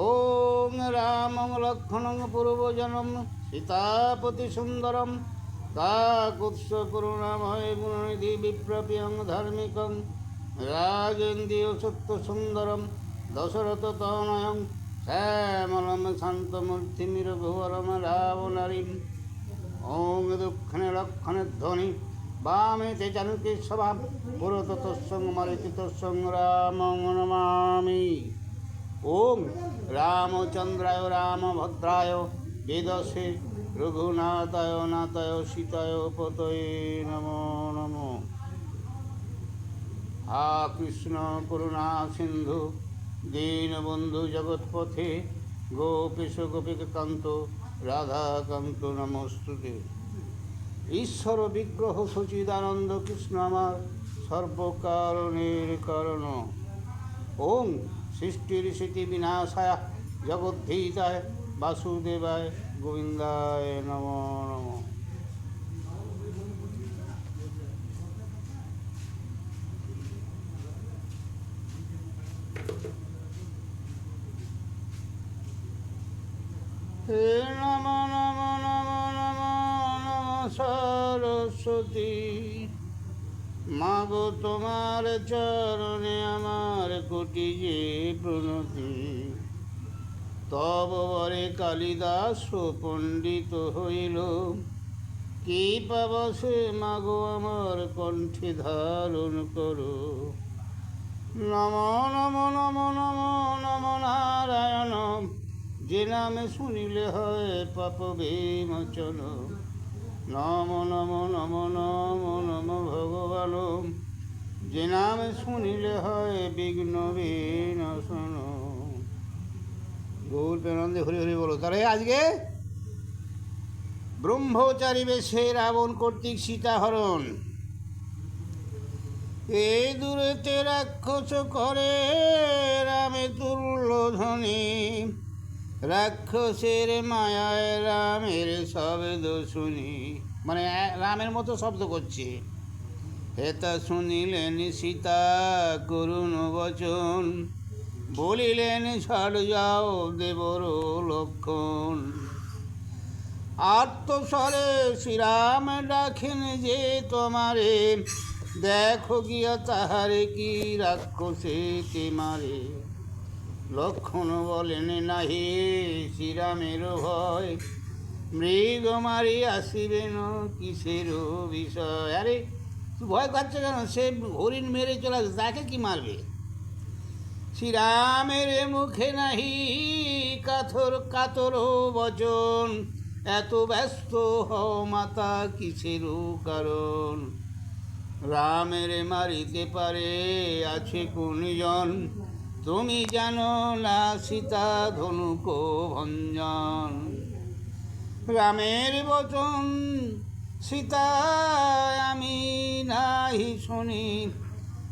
ওং রামং লক্ষ্মণং পূর্বজনম সীতাপতি সুন্দরম কাকুৎস করুণাময় গুণনিধি বিপ্রপিয়ং ধার্মিকং রাজেন্দ্রিয় সত্য সুন্দরম দশরথ তনয়ং শ্যামলম শান্তমূর্তিমিরঘুবরম রাবণারিম। ওং দক্ষিণে লক্ষণে ধ্বনি বামে তে জানকী সভা পুরত তৎসং মারিতি তৎসং রামং নমামি। ওং রামচন্দ্রায় রামভদ্রায় বেদসে রঘুনাথায় নাথায় সীতায় পতয়ে নমো নমো। হা কৃষ্ণ করুণা সিন্ধু দীনবন্ধু জগৎপথে গোপীশ গোপিকান্ত রাধাকান্ত নমস্তুতে। ঈশ্বর বিগ্রহ সচিদানন্দ কৃষ্ণ আমার সর্বকারণের কারণ। ওং সৃষ্টির স্মৃতি বিনাশায় জগদ্ধিতায় বাসুদেবায় গোবিন্দায় নমো নমঃ। হে নম নম নম নম নম সরস্বতী। মাগো তোমার চরণে আমার কোটি যে প্রণতি। তব বরে কালিদাস পণ্ডিত হইল, কি পাব সে মাগো আমার কণ্ঠে ধারণ করো। নম নম নম নম নম নারায়ণ, যে নামে শুনিলে হয় পাপ বিমোচন। নম নম নম নম নম ভগবান, যে নামে শুনিলে হয় বিঘ্ন বিনাশন। গৌর প্রেমানন্দে হরি হরি বলো। তাহলে আজকে ব্রহ্মচারী বেশে রাবণ কর্তৃক সীতাহরণ। এই দূরেতে রাক্ষস করে রামে তুল্য ধ্বনি। রাক্ষসের মায়ায় রামের শব্দ শুনি, মানে রামের মতো শব্দ করছে। হেতা শুনিলেন সীতা করুণ বচন, বলিলেন ছাড় যাও দেবর লক্ষণ। আত্মস্বরে শ্রীরাম ডাকেন যে তোমারে, দেখো গিয়া তাহারে কি রাক্ষসে কে মারে। লক্ষণ বলেন নাহি শ্রীরামের ভয়, মৃগ মারি আসিবেন কিসের বিষয়। আরে তুই ভয় করছে কেন? সে হরিণ মেরে চলে আসবে, তাকে কি মারবে? শ্রীরামের মুখে নাহি কাতর কাতর বচন, এত ব্যস্ত হও মাতা কিসের কারণ। রামের মারিতে পারে আছে কোনজন, তুমি জানো না সীতা ধনুক ভঞ্জন। রামের বচন সীতা আমি নাহি শুনি,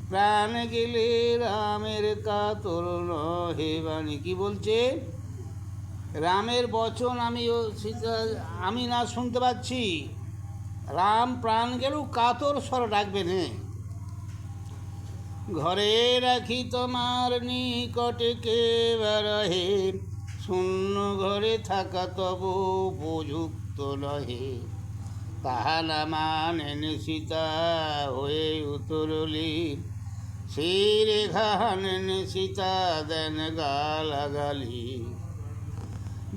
প্রাণ গেলে রামের কাতর নহে বাণী। কি বলছে? রামের বচন সীতা আমি না শুনতে পাচ্ছি, রাম প্রাণ গেলেও কাতর স্বর ডাকবেন। ঘরে রাখি তোমার নিকটে কে রহে, শূন্য ঘরে থাকা তব উপযুক্ত নহে। তাহা না মানেন সীতা হয়ে উতরলি, শিরে ঘানেন সীতা দেন গালাগালি।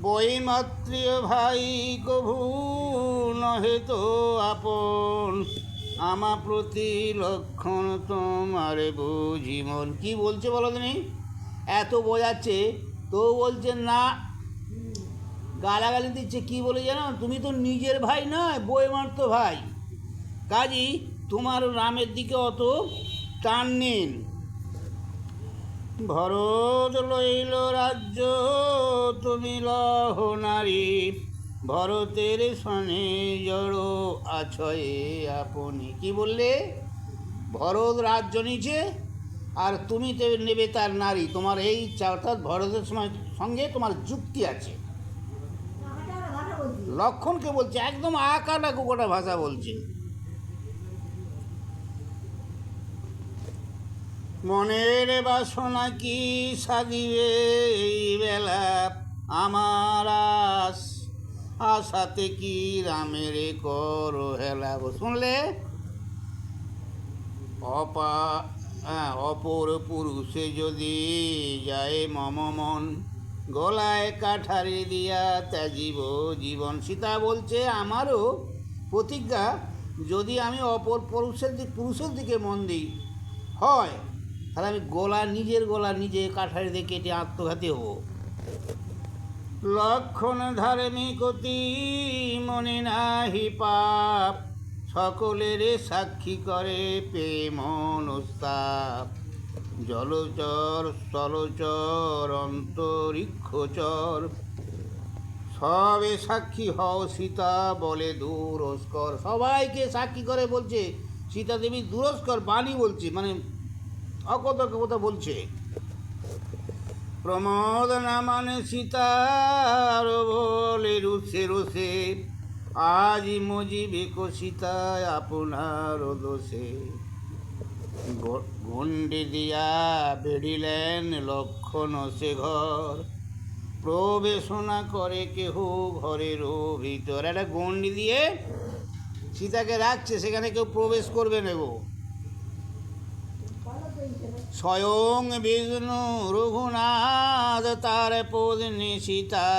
বৈমাত্রীয় ভাই কভু নহে তো আপন, আমা প্রতি লক্ষণ তোমারে বুঝি মন। কী বলছে বলো তুমি? এত বোঝাচ্ছে তো বলছে না, গালাগালি দিচ্ছে। কি বলে জানো? তুমি তো নিজের ভাই নয়, বৈমাত্র ভাই, কাজী তোমার রামের দিকে অত টান নেন। ভরত লইল রাজ্য তুমি লহ নারী, ভরতের সনে জড় আছয়ে আপনি। কি বললে? ভরত রাজ্য নিচে আর তুমি তো নেবে তার নারী। তোমার এই ইচ্ছা, অর্থাৎ ভরতের সঙ্গে তোমার যুক্তি আছে। লক্ষণকে বলছে, একদম আকাটা কুকোটা ভাষা বলছে। মনের বাসনা কি সাদিবে এই বেলা আমার আশাতে কি রামের কর হেলা। শুনলে অপর পুরুষে যদি যায় মম মন, গলায় কাঠারি দিয়া ত্যাজিব জীবন। সীতা বলছে আমারও প্রতিজ্ঞা, যদি আমি অপর পুরুষের দিকে মন দিই হয়, তাহলে আমি নিজের গলা নিজে কাঠারি দিয়ে কেটে আত্মঘাতী হব। লক্ষণ ধার্মিকতি মনে নাহি পাপ, সকলের সাক্ষী করে প্রেম অনুস্তাপ। জলচর স্থলচর অন্তরিক্ষচর, সবে সাক্ষী হও সীতা বলে দুরস্কর। সবাইকে সাক্ষী করে বলছে সীতা দেবী দুরস্কর বাণী বলছে, মানে অকথ্য কথা বলছে। প্রমোদ না মানে সীতার বলে রুষে রোষে, আজি মজিবে সীতায় আপনার দোষে। গণ্ডি দিয়া বেড়িলেন লক্ষণ সে ঘর, প্রবেশনা করে কেহ ঘরের ভিতর। একটা গণ্ডি দিয়ে সীতাকে রাখছে, সেখানে কেউ প্রবেশ করবে না গো। স্বয়ং বিষ্ণু রঘুনাথ তার পত্নী সীতা,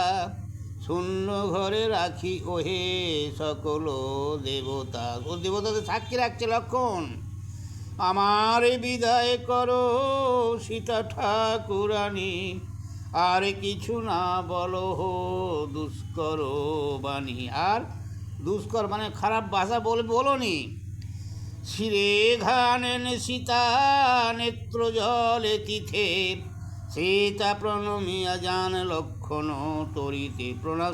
শূন্য ঘরে রাখি ওহে সকল দেবতা। ও দেবতাদের সাক্ষী রাখছে লক্ষণ, আমার বিদায় করো সীতা ঠাকুরানী, আর কিছু না বলো হো দুষ্কর বাণী। আর দুষ্কর মানে খারাপ ভাষা বলো নি। শিরে ঘানেন সীতা নেত্র জলে তিথে, সীতা প্রণমিয়া যান লক্ষণ তরিতে।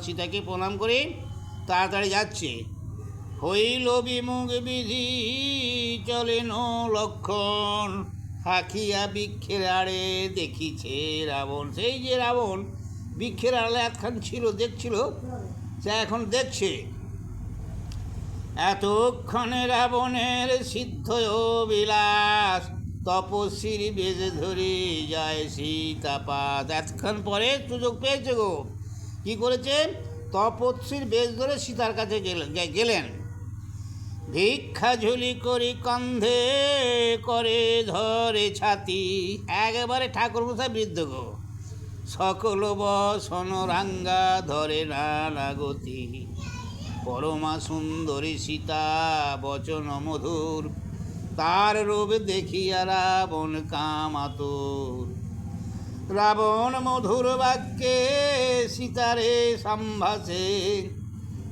সীতাকে প্রণাম করে তাড়াতাড়ি যাচ্ছে। হইল বিমুখ বিধি চলেন লক্ষণ, হাকিয়া বৃক্ষের আড়ে দেখিছে রাবণ। সেই যে রাবণ বৃক্ষের আড়ে একখান ছিল, দেখছিল, সে এখন দেখছে। এতক্ষণে রাবণের সিদ্ধ বিলাস, তপস্বীর বেশ ধরে যায় সীতাপাত। এতক্ষণ পরে সুযোগ পেয়েছে গো। কি করেছে? তপস্বীর বেশ ধরে সীতার কাছে গেলেন। ভিক্ষা ঝুলি করি কন্ধে করে ধরে ছাতি, একেবারে ঠাকুরমশাই বৃদ্ধ গো। সকল বসন রাঙ্গা ধরে নানা গতি, পরমা সুন্দরী সীতা বচন মধুর, তার রূপ দেখিয়া রাবণ কামাতুর। রাবণ মধুর বাক্যে সীতারে সম্ভাষে,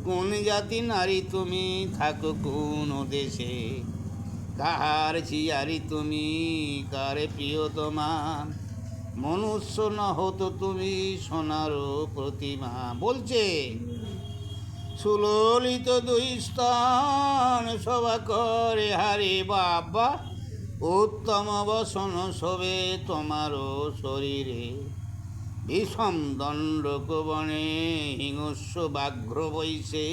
কোন জাতি নারী তুমি থাকো কোন দেশে, কাহার ছিয়ারি তুমি কারে প্রিয়তমা, মনুষ্য ন হতো তুমি সোনার প্রতিমা। বলছে সুললিত দুই স্তন শোভা করে হারে বাবা, উত্তম বসন শোভে তোমারও শরীরে, বিষম দণ্ডক বনে হিংস্র ব্যাঘ্র বৈশে,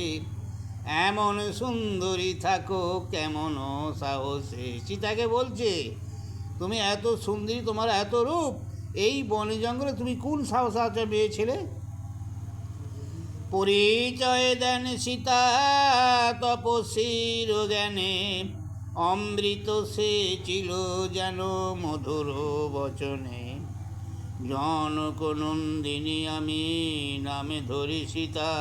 এমন সুন্দরী থাকো কেমন সাহসে। সীতাকে বলছে তুমি এত সুন্দরী, তোমার এত রূপ, এই বনে জঙ্গলে তুমি কোন সাহস আছে মেয়ে ছেলে? পরিচয় দেন সীতা তপস্বীর জ্ঞানে, অমৃত সে ছিল যেন মধুর বচনে। জনক নন্দিনী আমি নামে ধরি সীতা,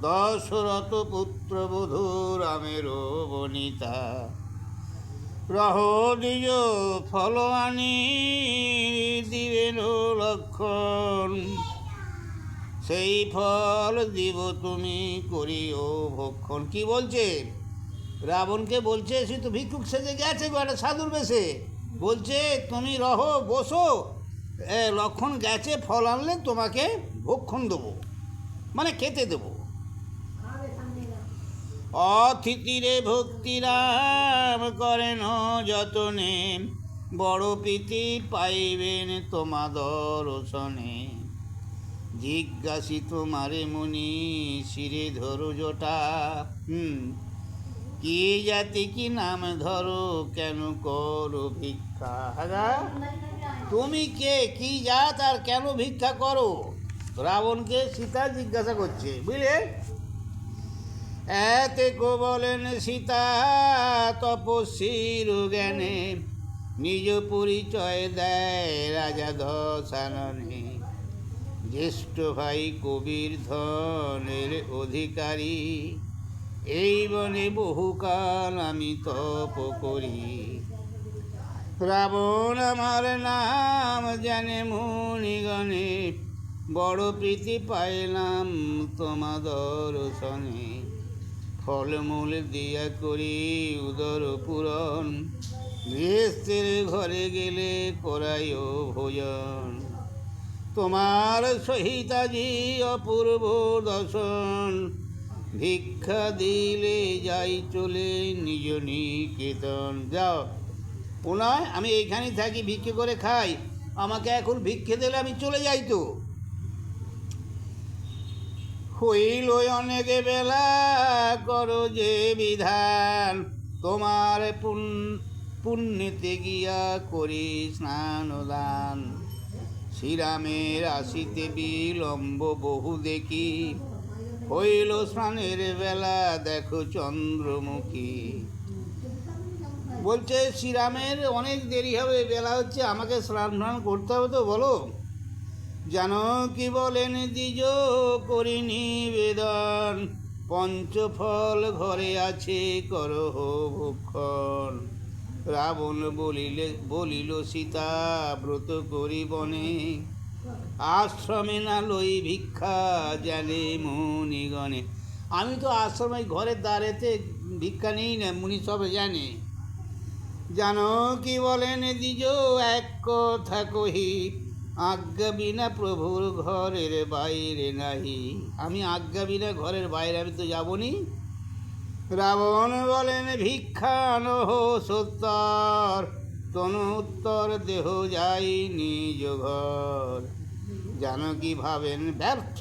দশরথ পুত্র বধূ রামের বনিতা। রহদিজ ফল আনি দিবেন লক্ষণ, সেই ফল দিব তুমি করিও ভক্ষণ। কি বলছে? রাবণকে বলছে, সে তো ভিক্ষুক সেজে গেছে গো, একটা সাধুর বেশে। বলছে তুমি রহো, বসো, লক্ষণ গেছে, ফল আনলে তোমাকে ভক্ষণ দেবো, মানে খেতে দেবো। অতিথিরে ভক্তিরাম করেন যতনে, বড় প্রীতি পাইবেন তোমা দর্শনে। জিজ্ঞাসি তোমারে মুনি শিরে ধরো জটা, কি জাতি কি নাম ধরো, কেন করো ভিক্ষা? হ্যাঁ, তুমি কে, কি জাত, আর কেন ভিক্ষা করো? রাবণকে সীতা জিজ্ঞাসা করছে, বুঝলে? এতে কো বলেন সীতা তপস্বীর জ্ঞানে, নিজ পরিচয় দেয় রাজা দশাননে। জ্যেষ্ঠ ভাই কবির ধনের অধিকারী, এই বনে বহুকাল আমি তপ করি। রাবণ আমার নাম জানে মুনিগণে, বড় প্রীতি পাইলাম তোমা দর্শনে। ফলমূল দিয়া করি উদর পূরণ, গৃহস্থের ঘরে গেলে করাইও ভোজন। তোমার সহিত আজি অপূর্ব দর্শন, ভিক্ষা দিলে যাই চলে নিজ নিকেতন। যাও, ওনায় আমি এইখানেই থাকি, ভিক্ষে করে খাই, আমাকে এখন ভিক্ষে দিলে আমি চলে যাই তো। হইল অনেক বেলা, করো যে বিধান, তোমার পুণ্যতে গিয়া করি স্নান দান। শ্রীরামের আসিতে বিলম্ব বহু দেখি, হইল স্নানের বেলা দেখো চন্দ্রমুখী। বলছে শ্রীরামের অনেক দেরি হবে, বেলা হচ্ছে, আমাকে স্নান টান করতে হবে তো, বলো। জানকী বলেন দ্বিজ করি নিবেদন, পঞ্চফল ঘরে আছে করহ ভক্ষণ। রাবণ বলিল সীতা ব্রত করি বনে, আশ্রমে না লই ভিক্ষা জানে মুনিগণে। আমি তো আশ্রমে ঘরের দ্বারেতে ভিক্ষা নেই না, মুনি সব জানে। জানকী বলেন দ্বিজ এক কথা কহি, আজ্ঞা বিনা প্রভুর ঘরের বাইরে নাহি। আমি আজ্ঞা বিনা ঘরের বাইরে আমি তো যাবনি। রাবণ বলেন ভিক্ষা নহ সত্তর, তনু উত্তর দেহ যাই নিজ ঘর। জানকী ভাবেন ব্যর্থ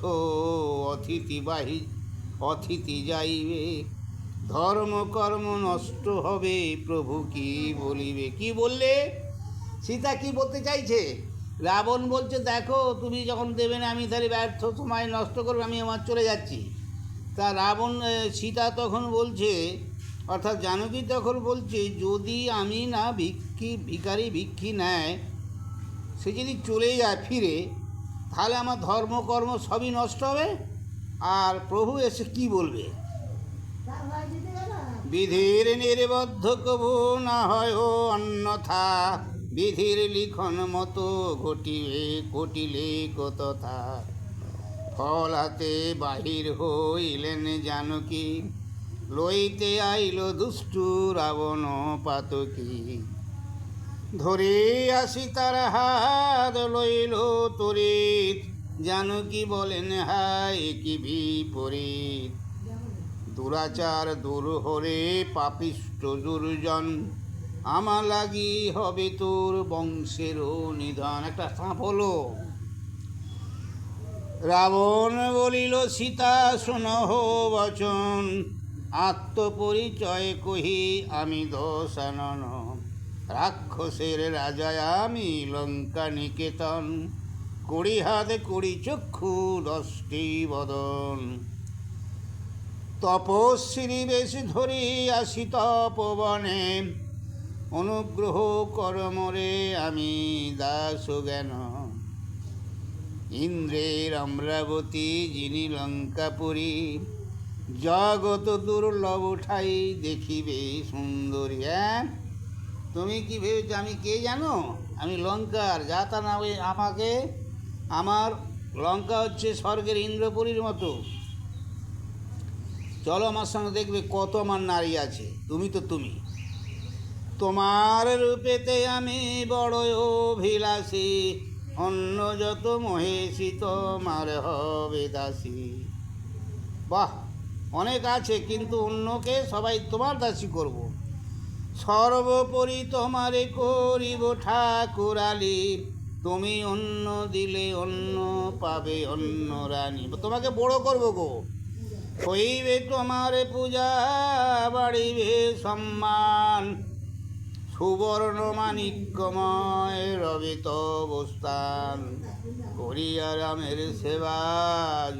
অতিথি যাইবে, ধর্ম কর্ম নষ্ট হবে, প্রভু কি বলিবে। কি বললে সীতা, কি বলতে চাইছে? রাবণ বলছে দেখো, তুমি যখন দেবে না আমি তাহলে ব্যর্থ, সময় নষ্ট করবে, আমি আমার চলে যাচ্ছি। তা রাবণ সীতা তখন বলছে, অর্থাৎ জানকী তখন বলছে, যদি আমি না ভিক্ষি নেয়, সে যদি চলে যায় ফিরে, তাহলে আমার ধর্মকর্ম সবই নষ্ট হবে, আর প্রভু এসে কি বলবে। বিধির নির্বদ্ধ কবু না হয় ও অন্যথা, বিধির লিখন মতো ঘটিলে কতথা। ফল হাতে বাহির হইলেন জানকী, লইতে আইল দুষ্টু রাবণ পাতকী। ধরে আসি তার হাত লইল তরিত, জানকী বলেন হায় কি বিপরীত। দুরাচার দূর হরে পাপিষ্ট দুর্জন, আমার লাগি হবে তোর বংশেরও নিধন। একটা সাপ হলো। রাবণ বলিল সীতা শোনহ বচন, আত্মপরিচয় কহি আমি দশানন। রাক্ষসের রাজা আমি লঙ্কা নিকেতন, কড়ি হাত কড়ি চক্ষু 10টি বদন। তপস্বী বেশ ধরি আসি তপবনে, অনুগ্রহ করমরে আমি দাস জ্ঞান। ইন্দ্রের অমরাবতী যিনি লঙ্কাপুরী, জগত দুর্লভ ঠাই দেখিবে সুন্দরী। হ্যাঁ, তুমি কি ভেবেছো আমি কে জানো? আমি লঙ্কার, যা তা না, আমাকে, আমার লঙ্কা হচ্ছে স্বর্গের ইন্দ্রপুরীর মতো। চলো আমার সঙ্গে, দেখবে কত আমার নারী আছে, তুমি তো তুমি। তোমার রূপেতে আমি বড় অভিলাষী, অন্য যত মহেশী তোমার হবে দাসী। বাহ, অনেক আছে, কিন্তু অন্যকে সবাই তোমার দাসী করব। সর্বোপরি তোমারে করিব ঠাকুরালি, তুমি অন্য দিলে অন্য পাবে অন্য রানী। তোমাকে বড় করবো গো, হইবে তোমার পূজা, বাড়িবে সম্মান, সুবর্ণ মাণিক্যময় রবে তব স্থান। করিয়া রামের সেবা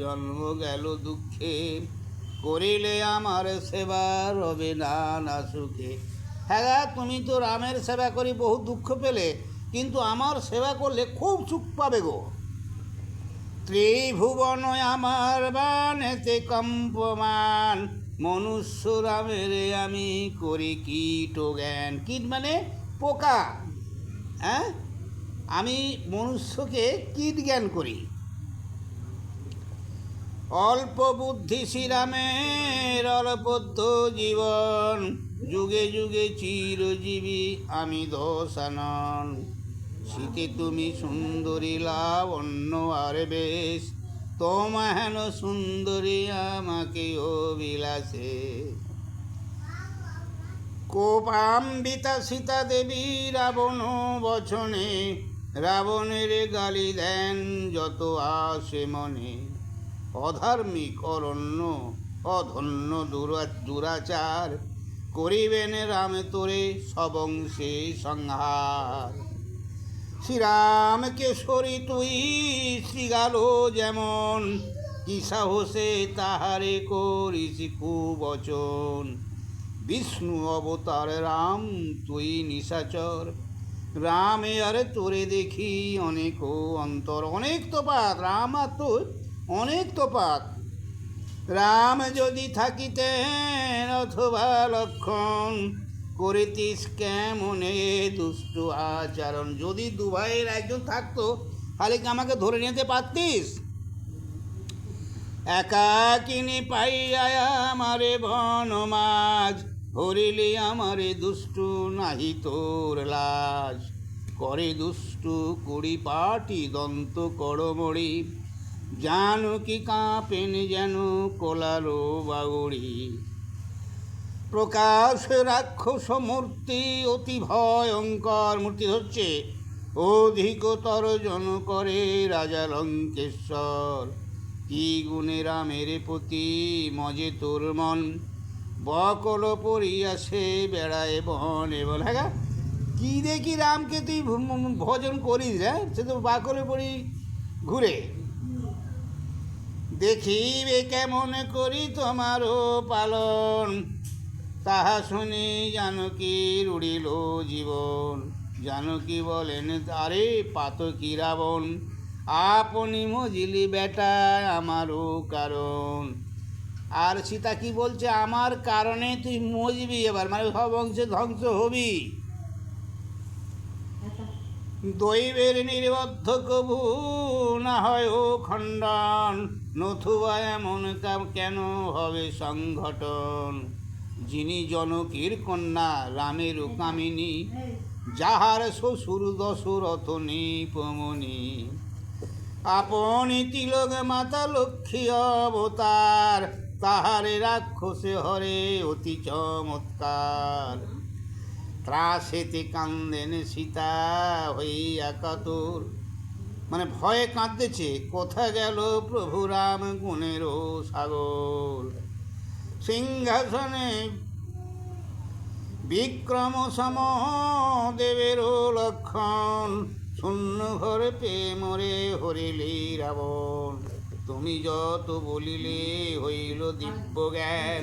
জন্ম গেল দুঃখে, করিলে আমার সেবা রবে নানা সুখে। হ্যাঁ, তুমি তো রামের সেবা করি বহু দুঃখ পেলে, কিন্তু আমার সেবা করলে খুব সুখ পাবে গো। ত্রিভুবন আমার বানেতে কম্পমান, মনুষ্য রামের আমি করি কীট জ্ঞান। কীট মানে পোকা। হ্যাঁ, আমি মনুষ্যকে কীট জ্ঞান করি। অল্প বুদ্ধি শ্রীরামের অল্পত্ব জীবন, যুগে যুগে চিরজীবী আমি দশানন। শীতে তুমি সুন্দরী লাবণ্য আর বেশ, তোমা হেন সুন্দরী আমাকে অবিলাসে। কোপাম্বিতা সীতা দেবী রাবণ বচনে, রাবণের গালি দেন যত আসে মনে। অধার্মিক অরণ্য অধন্য দুরাচার, করিবেন রামে তোরে সবংশে সংহার। শ্রীরাম কেশরী তুই শ্রীগাল যেমন, কি সাহসে তাহারে করিস কুবচন। বিষ্ণু অবতার রাম তুই নিশাচর, রামে আর তোরে দেখি অনেক অন্তর। অনেক তফাৎ, রাম আর তোর অনেক তফাৎ। রাম যদি থাকিতেন অথবা লক্ষণ, করিতিস কেমনে দুষ্ট আচরণ। যদি দু ভাইয়ের একজন থাকতো তাহলে কি আমাকে ধরে নিতে পারতিস? একাকিনী পাইয়া আমারে বনমাজ, হরিলি আমারে দুষ্টু নাহি তোর লাজ। করে দুষ্টু কুড়ি পাটি দন্ত করমড়ি, জানকী কাঁপেন যেন কোলারো বাগড়ি। প্রকাশ রাক্ষস মূর্তি অতি ভয়ঙ্কর, মূর্তি হচ্ছে অধিকতর জন করে রাজা লঙ্কেশ্বর। কি গুণে রামের প্রতি মজে তোর মন, বকল পড়িয়াছে বেড়ায় বনে বল। হ্যাঁ, কি দেখি রামকে তুই ভজন করিস রে, সে তো বাকলে পড়ি ঘুরে। দেখিবে কেমন করি তোমারও পালন, তাহা শুনি জানকীর উড়িল জীবন। জানকী বলেন আরে পাতকী রাবণ, আপনি মজিলি বেটা আমারও কারণ। আর সীতা কি বলছে, আমার কারণে তুই মজবি এবার, মানে সব অংশে ধ্বংস হবি। দৈবের নির্বদ্ধ কভু না হয় ও খণ্ডন, নথুবা এমন কেন হবে সংঘটন। যিনি জনকীর কন্যা রামের কামিনী, যাহার শ্বশুর দশরথ নিপমণি। আপনি তিলক মাতা লক্ষ্মী অবতার, তাহারে রাক্ষসে হরে অতি চমৎকার। ত্রাসেতে কান্দেন সীতা হইয়া কাতর, মানে ভয়ে কাঁদতেছে, কোথা গেল প্রভু রাম গুণেরও সাগর। সিংহাসনে বিক্রম সম দেবেরও লক্ষণ, শূন্য ঘরে পেয়ে মরে হরিলি রাবণ। তুমি যত বলিলে হইল দিব্য জ্ঞান,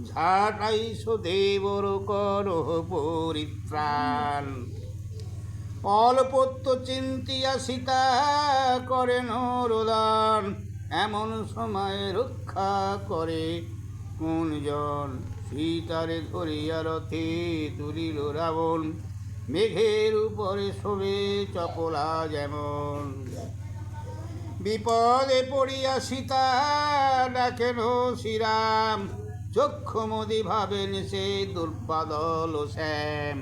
ঝাটাইশ দেবর কর পরিত্রাণ। অল্পত্ব চিন্তিয়া সীতা করেন রোদন, এমন সময় রক্ষা করে কোন জন। সীতারে ধরিয়া রথে তুলিল রাবণ, মেঘের উপরে শোভে চপলা যেমন। বিপদে পড়িয়া সীতা ডাকেন শ্রীরাম, চক্ষুমদি ভাবেন সে দুর্বাদল শ্যাম।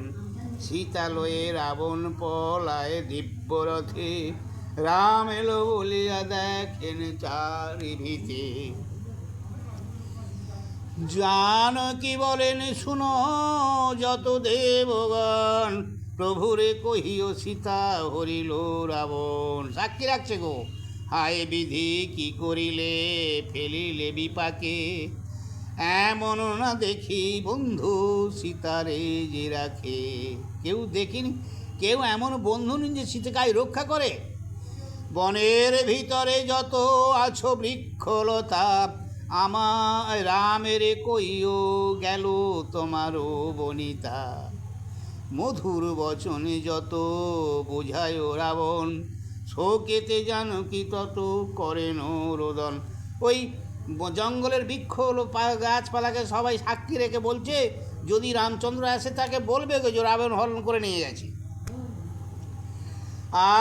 সীতা লয়ে রাবণ পলায় দিব্য রথে, রাম এলো বলিয়া দেখেন চারিভিতে। জানকী বলেন শুনো যত দেবগণ, প্রভুরে কহিও সীতা হরিল রাবণ। সাক্ষী রাখছে গো, হায় বিধি কি করিলে ফেলিলে বিপাকে, এমন না দেখি বন্ধু সীতারে যে রাখে। কেউ দেখিনি, কেউ এমন বন্ধু নেই যে সীতাকে রক্ষা করে। বনের ভিতরে যত আছো বৃক্ষলতা, আমার রামের কইও গেল তোমারও বনিতা। মধুর বচনে যত বোঝায় রাবণ, শোকেতে জানকী তত করেন রোদন। ওই জঙ্গলের বৃক্ষ গাছপালাকে সবাই সাক্ষী রেখে বলছে, যদি রামচন্দ্র আসে তাকে বলবে যে রাবণ হরণ করে নিয়ে গেছে।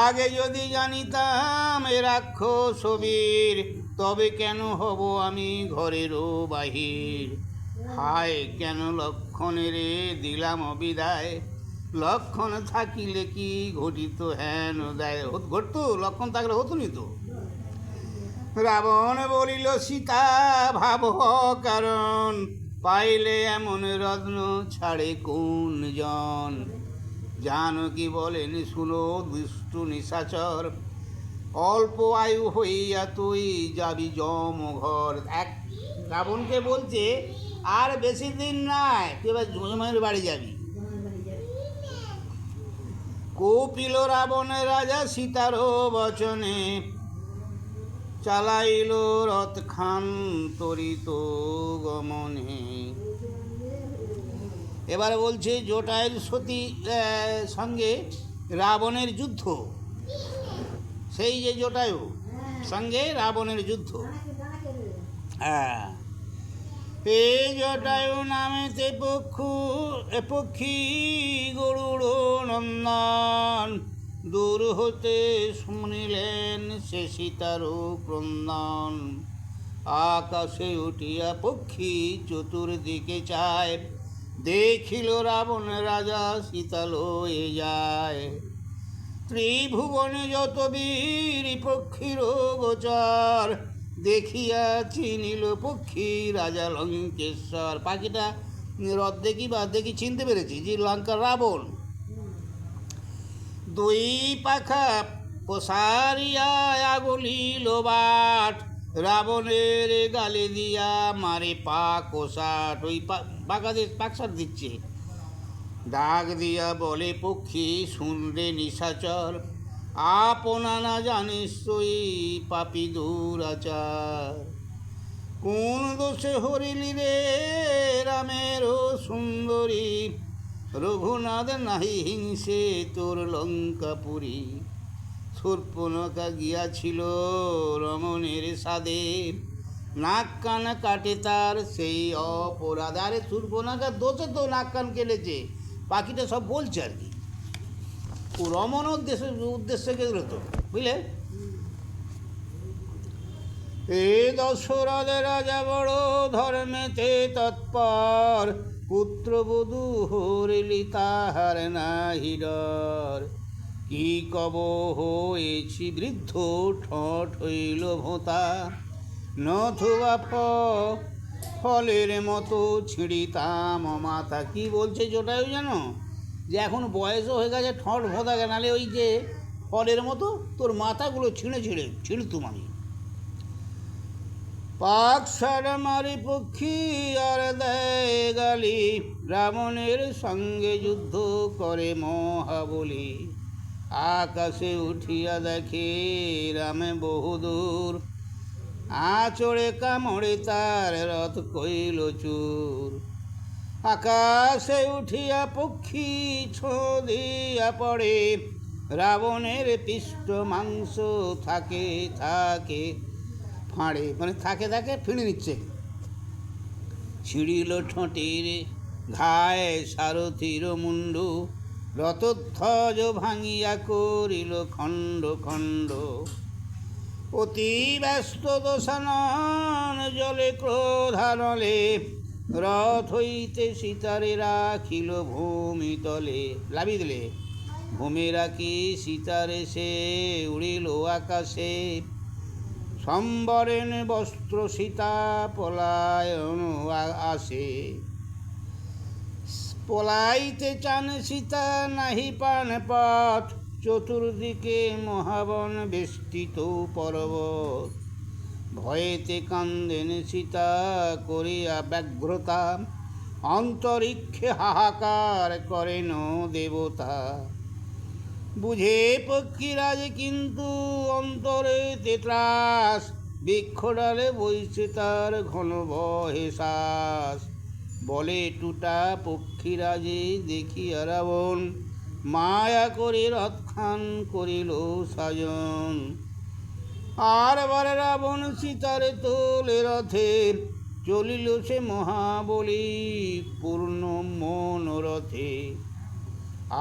আগে যদি জানিতাম এ রাক্ষস বীর, তবে কেন হব আমি ঘরেরও বাহির। হায় কেন লক্ষণের দিলাম বিদায়, লক্ষণ থাকিলে কি ঘটিত হেন দায়। ঘটতো, লক্ষণ থাকলে হতো নি তো। রাবণ বলিল সীতা ভাব কারণ, পাইলে এমন রত্ন ছাড়ে কোন জন। জানকী বলেন শুনো দুষ্টু নিশাচর, অল্প আয়ু হইয়া তুই যাবি যমঘর। এক রাবণকে বলছে আর বেশি দিন নাই, তুই এবার যমের বাড়ি যাবি। কপিল রাবণ রাজা সীতার বচনে, চালাইল রথ খান তরিত গমনে। এবার বলছে জটায়ুর সতী সঙ্গে রাবণের যুদ্ধ, সেই যে জটায়ু সঙ্গে রাবণের যুদ্ধ। হ্যাঁ, এ জটায়ু নামেতে পক্ষী গরুড় নন্দন, দূর হতে শুনিলেন সে সীতারও ক্রন্দন। আকাশে উঠিয়া পক্ষী চতুর্দিকে চায়, দেখিল রাবণ রাজা সীতা লয়ে যায়। ত্রিভুবনে যত বীর পক্ষীর গোচর, দেখিয়া চিনিল পক্ষী রাজা লঙ্কেশ্বর। পাখিটা রথ দেখি চিনতে পেরেছি যে লঙ্কার রাবণ। দুই পাখা প্রসারিয়া আগলিল বাট, রাবণের গালে দিয়া মারে পাক ওষাট। ওই বাঘাদের পাকসার দিচ্ছে। ডাক দিয়া বলে পক্ষী শুনরে নিশাচর, আপনা না জানিস তুই পাপি দুরাচার। কোন দোষে হরিলি রে রামের সুন্দরী, রঘুনাথ নাহি হিংসে তোর লঙ্কাপুরী। শূর্পণখা গিয়াছিল রমণের সাদে, নাক কান কাটে তার সেই অপরাধ। আরে শূর্পণখার দোষে তো নাক কান কেটেছে, পাখিটা সব বলছে আর কি। ও রমণ উদ্দেশ্যে গেল তো, বুঝলে। এ দশরথ রাজা বড় ধর্মেতে তৎপর, পুত্রবধূ হরিলি তাহার নাহি ডর। কি কব হয়েছি বৃদ্ধ ঠট হইল ভোঁতা, নথুবা ফলের মতো ছিঁড়িতাম মাথা। কি বলছে জটায়ু জানো, যে এখন বয়সও হয়ে গেছে, ঠট ভোঁতা, নালে ওই যে ফলের মতো তোর মাথাগুলো ছিঁড়তুম আমি। পাকসার মারি পক্ষী আর দেয় গালি, রাবণের সঙ্গে যুদ্ধ করে মহাবলী। আকাশে উঠিয়া দেখে রামে বহুদূর, আঁচড়ে কামড়ে তার রথ কইল চুর। আকাশে উঠিয়া পক্ষী ছোঁদিয়া পড়ে, রাবণের পিষ্ট মাংস থাকে ফাঁড়ে, মানে থাকে ফিরে নিচ্ছে। ছিঁড়িল ঠোঁটের ঘায় সারথির মুন্ডু, রথধ্বজ ভাঙিয়া করিল খণ্ড খণ্ড। অতি ব্যস্ত দশানন জলে ক্রোধানলে, রথ হইতে সীতারে রাখিল ভূমিতলে। লাভি দিলে ভূমি রাখি সীতারে সে উড়িল আকাশে। সম্বরেণ বস্ত্র সীতা পলায়ন আসে, পলাইতে চান সীতা নাহি পান পথ, চতুর্দিকে মহাবন বেষ্টিত পর্বত, ভয়েতে কান্দেন সীতা করিয়া ব্যগ্রতা, অন্তরিক্ষে হাহাকার করেন দেবতা। বুঝে পক্ষীরাজ কিন্তু অন্তরেতে ত্রাস, বৃক্ষডালে বইছে তার ঘন বহে শ্বাস। বলে টুটা পক্ষীরাজে দেখিয়া রাবণ, মায়া করে রথখান করিল সাজন। আর বারে রাবণ সীতারে তোলে রথে, চলিল সে মহাবলী পূর্ণ মনোরথে।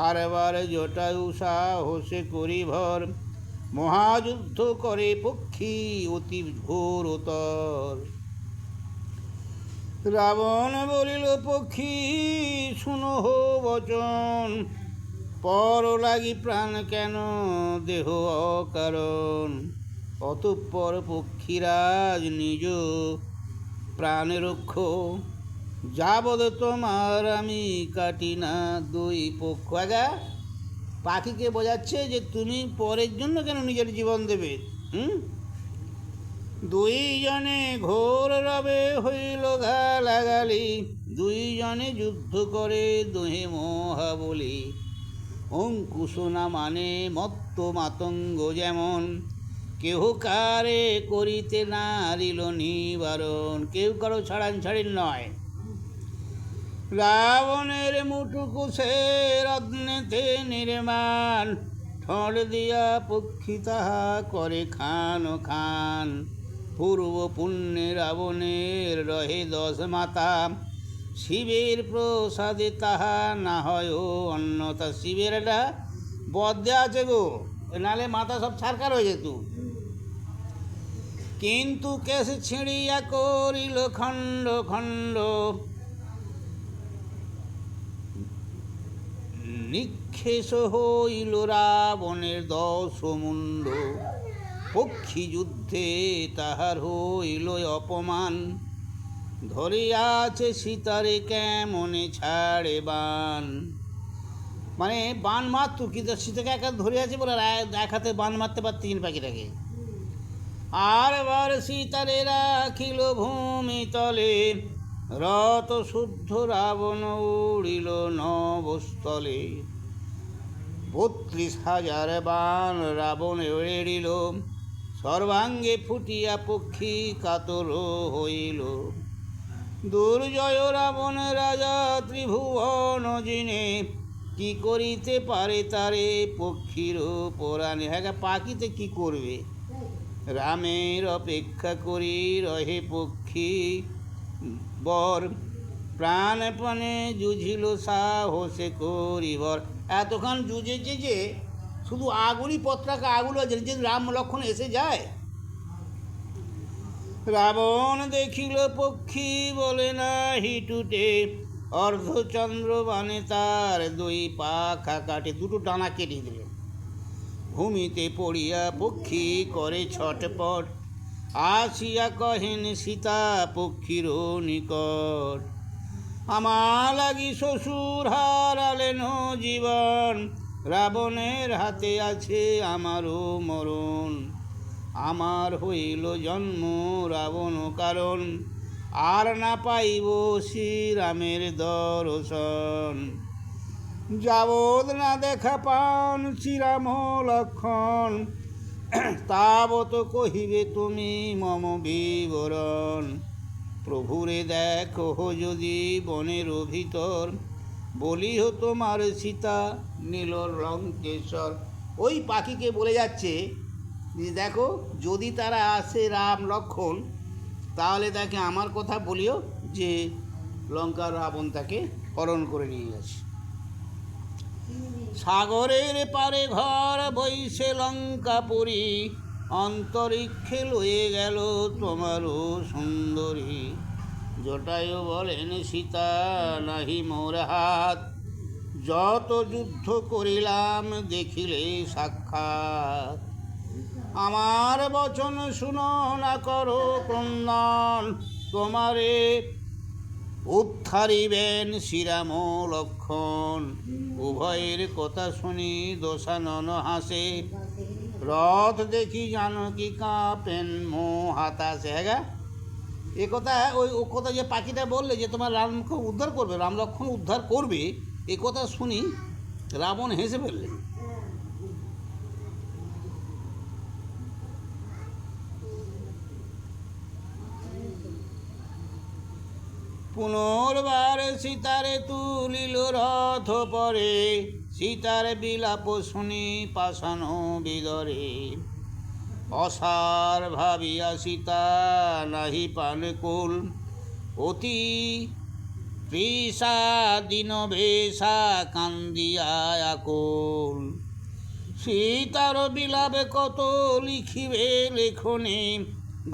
আর বারে জটায়ু সাহসে করি ভর, মহাযুদ্ধ করে পক্ষী অতি ঘোরতর। রাবণ বলিল পক্ষী শুনো বচন, পর লাগি প্রাণ কেন দেহ অকারণ। অতঃপর পক্ষীরাজ নিজ প্রাণ রক্ষ, যাবদ তোমার আমি কাটি না দুই পক্ষ। আগা পাখিকে বোঝাচ্ছে যে তুমি পরের জন্য কেন নিজের জীবন দেবে। দুইজনে ঘোর রবে হইল গালাগালি, দুইজনে যুদ্ধ করে দোহে মহাবলী। অঙ্কুশ না মানে মত্ত মাতঙ্গ যেমন, কেহ কারে করিতে নারিল নিবারণ। কেউ কারো ছাড়ান নয়। রাবণের মুটুকুশের অগ্নেতে নির্মাণ, ঠড় দিয়া পক্ষী তাহা করে খান খান। পূর্ব পুণ্যে রাবণের রহে 10 মাতা, শিবের প্রসাদে তাহা না হয় অন্যথা। শিবের একটা বদ্যে আছে গো, নালে মাথা সব ছারকার হয়ে যেত। কিন্তু কেশ ছিঁড়িয়া করিল খণ্ড খণ্ড, নিঃশেষ হইল রাবণের 10 মুণ্ড। পক্ষী যুদ্ধে তাহার হইল অপমান, ধরিয়াছে সীতারে কেমনে ছাড়ে বান। মানে বান মারত, কিন্তু সীতাকে একা ধরিয়াছে বলে এক হাতে বান মারতে পারতেন পাখিটাকে। আর বার সীতারে রাখিল ভূমি তলে, রত শুদ্ধ রাবণ উড়িল নবস্থলে। 32,000 বান রাবণ এড়িল, সর্বাঙ্গে ফুটিয়া পক্ষী কাতর হইল। দুর্জয় রাবণ রাজা ত্রিভুবন জিনে, কি করিতে পারে তারে পক্ষীর পরাণে। হ্যাঁ পাখিতে কি করবে। রামের অপেক্ষা করি রহে পক্ষী বর, প্রাণপণে যুঝিল সাহসে করিবর। এতক্ষণ যুঝেছে যে শুধু আগুনই পত্রাকা আগুন আছে, যে রাম লক্ষণ এসে যায়। রাবণ দেখিল পক্ষী বলে নাহি টুটে, অর্ধচন্দ্র বানে তার 2 পাখা কাটে। 2টো ডানা কেটে দিল। ভূমিতে পড়িয়া পক্ষী করে ছটপট, আসিয়া কহেন সীতা পক্ষীর নিকট। আমার লাগি শ্বশুর হারালেন জীবন, রাবণের হাতে আছে আমারও মরণ। আমার হইল জন্ম রাবণ কারণ, আর না পাইব শ্রীরামের দর্শন। যাবৎ না দেখা পান শ্রীরাম লক্ষণ, তাবৎ কহিবে তুমি মম বিবরণ। প্রভুরে দেখো যদি বনের ভিতর, বলিহ তোমার সীতা নীল লঙ্কেশ্বর। ওই পাখিকে বলে যাচ্ছে যে দেখো যদি তারা আসে রাম লক্ষণ, তাহলে তাকে আমার কথা বলিও যে লঙ্কার রাবণ তাকে হরণ করে নিয়ে গেছে। সাগরের পারে ঘর বইছে লঙ্কাপুরী, অন্তরিক্ষে লয়ে গেল তোমারও সুন্দরী। জটায়ু বলেন সীতা নাহি মোর হাত, যত যুদ্ধ করিলাম দেখিলে সাক্ষাৎ। আমার বচন শুনো না করো ক্রন্দন, তোমারে উদ্ধারিবেন শ্রীরাম লক্ষণ। উভয়ের কথা শুনি দশানন হাসে, রথ দেখি জানকী কাঁপেন মোহাতাসে। হ্যাঁ, এ কথা ওই ও কথা যে পাখিটা বললে যে তোমার রামকে উদ্ধার করবে, রাম লক্ষণ উদ্ধার করবে, এ কথা শুনি রাবণ হেসে ফেললেন। পুনর্বার সীতারে তুলিল রথ পরে, সীতার বিলাপ শুনি পাষাণ বিদরে। অসার ভাবিয়া সীতা নাহি পানকুল, অতি তৃষা দিন বেশা কান্দিয়া আকুল। সীতার বিলাপে কত লিখিবে লেখনে,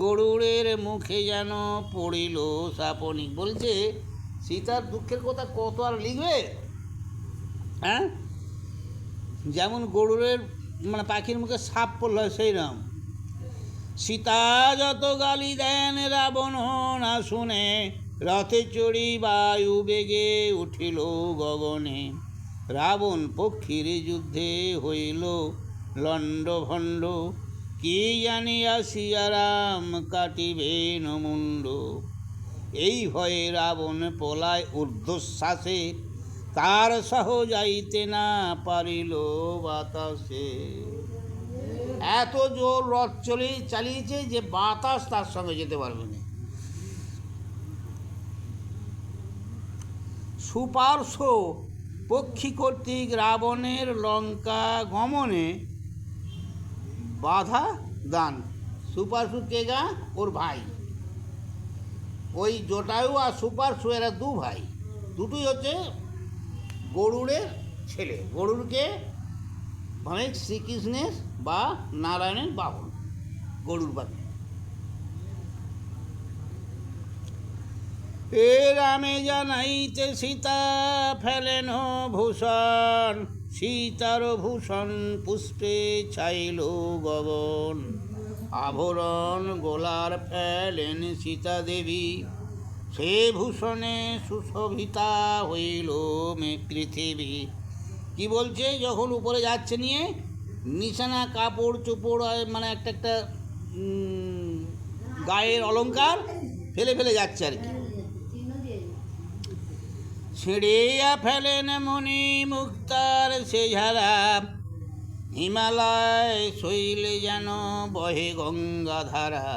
গরুড়ের মুখে যেন পড়িল শাপনি। বলছে সীতার দুঃখের কথা কত আর লিখবে, হ্যাঁ, যেমন গরুড়ের মানে পাখির মুখে সাপ পড়ল সেই রাম। সীতা যত গালি দেন রাবণ না শুনে, রথে চড়ি বায়ু বেগে উঠিল গগনে। রাবণ পক্ষীর যুদ্ধে হইল লণ্ডভণ্ড, কি জানিয়া সিয়ারাম কাটিবেন মুণ্ড। এই ভয়ে রাবণ পলায় ঊর্ধ্বশ্বাসে, তার সহ যাইতে না পারিল বাতাসে। এত জোর রথ চালিয়েছে যে বাতাস তার সঙ্গে যেতে পারবে না। সুপার্শ্ব পক্ষী কর্তৃক রাবণের লঙ্কা গমনে বাধা দান। সুপার্শ্ব কে গা? ওর ভাই। ওই জটায়ু আর সুপার্শ্ব এরা দু ভাই, দুটোই হচ্ছে গরুড়ের ছেলে। গরুড়কে মানে শ্রীকৃষ্ণের বা নারায়ণের বাহন, গরুর পাখি। এ রামে জানাইতে সীতা ফেলেন ভূষণ, সীতার ভূষণ পুষ্পে ছাইল গগন। আভরণ গোলার ফেলেন সীতা দেবী, সে ভূষণে সুশোভিতা হইল মে পৃথিবী। কি বলছে, যখন উপরে যাচ্ছে নিয়ে নিশানা কাপড় চোপড় মানে একটা একটা গায়ের অলংকার ফেলে ফেলে যাচ্ছে আর কি। ছিঁড়িয়া ফেলেন মণি মুক্তার সে ঝাড়া, হিমালয় শৈলে যেন বহে গঙ্গা ধারা।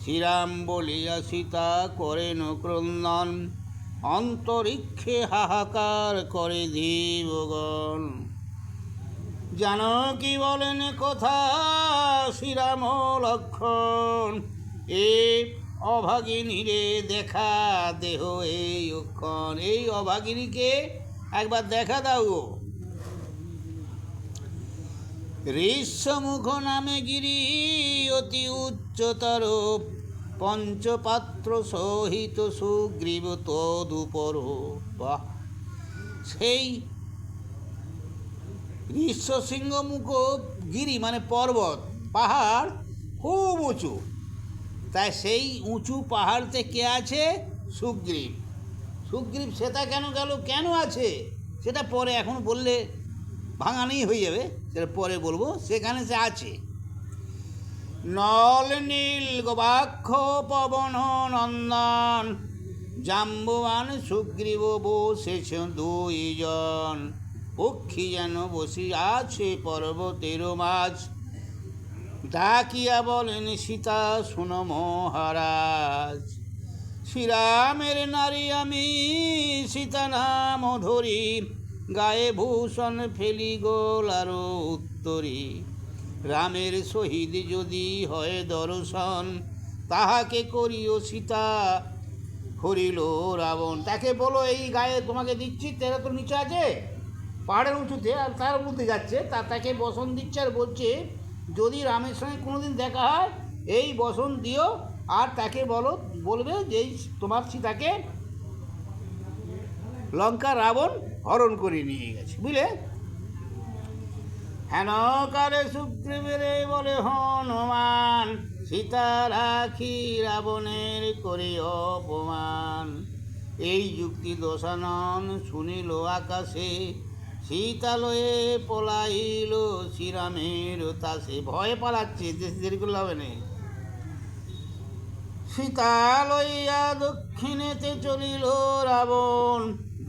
শ্রীরাম বলিয়া সীতা করেন ক্রন্দন, অন্তরিক্ষে হাহাকার করে দেবগণ। জানকী বলেন কথা শ্রীরাম লক্ষণ, এ অভাগিনীরে দেখা দেহ এই অক্ষণ। এই অভাগিনীকে একবার দেখা দাও। ঋষ্যমুখ নামে গিরি অতি উচ্চতর, পঞ্চপাত্র সহিত সুগ্রীব তদুপর। বাহ, সেই ঋষ্যশৃঙ্গমুখ গিরি মানে পর্বত, পাহাড় খুব উঁচু। তাই সেই উঁচু পাহাড় থেকে আছে সুগ্রীব। সুগ্রীব সেটা কেন গেল, কেন আছে সেটা পরে, এখন বললে ভাঙানি হয়ে যাবে, সেটা পরে বলবো। সেখানে সে আছে। নল নীল গবাক্ষ পবন নন্দন, জাম্ববান সুগ্রীব বসেছ দুইজন। পক্ষী যেন বসি আছে পর্বতের মাঝ, ডাকিয়া বলেন সীতা শুন মহারাজ। শ্রীরামের নারী আমি সীতা নাম ধরি, গায়ে ভূষণ ফেলি গোল আরো উত্তরী। রামের সহিত যদি হয় দর্শন, তাহাকে করিও সীতা হরিল রাবণ। তাকে বলো এই গায়ে তোমাকে দিচ্ছি, তেরা তো নিচে আছে পাহাড়ের উঁচুতে, আর তার মধ্যে যাচ্ছে, তাকে বসন দিচ্ছে আর বলছে যদি রামের সঙ্গে কোনোদিন দেখা হয় এই বসন দিও, আর তাকে বলবে যে তোমার সীতাকে লঙ্কা রাবণ হরণ করে নিয়ে গেছে, বুঝলে। হেন কারে সুগ্রীবেরে বলে হনুমান, সীতা রাখি রাবণের করে অপমান। এই যুক্তি দশানন শুনিল আকাশে, সীতালয়ে পলাইল শ্রীরামের তাসে। ভয়ে পালাচ্ছে, দেরি করলে হবে না। সীতা লইয়া দক্ষিণেতে চলিল রাবণ,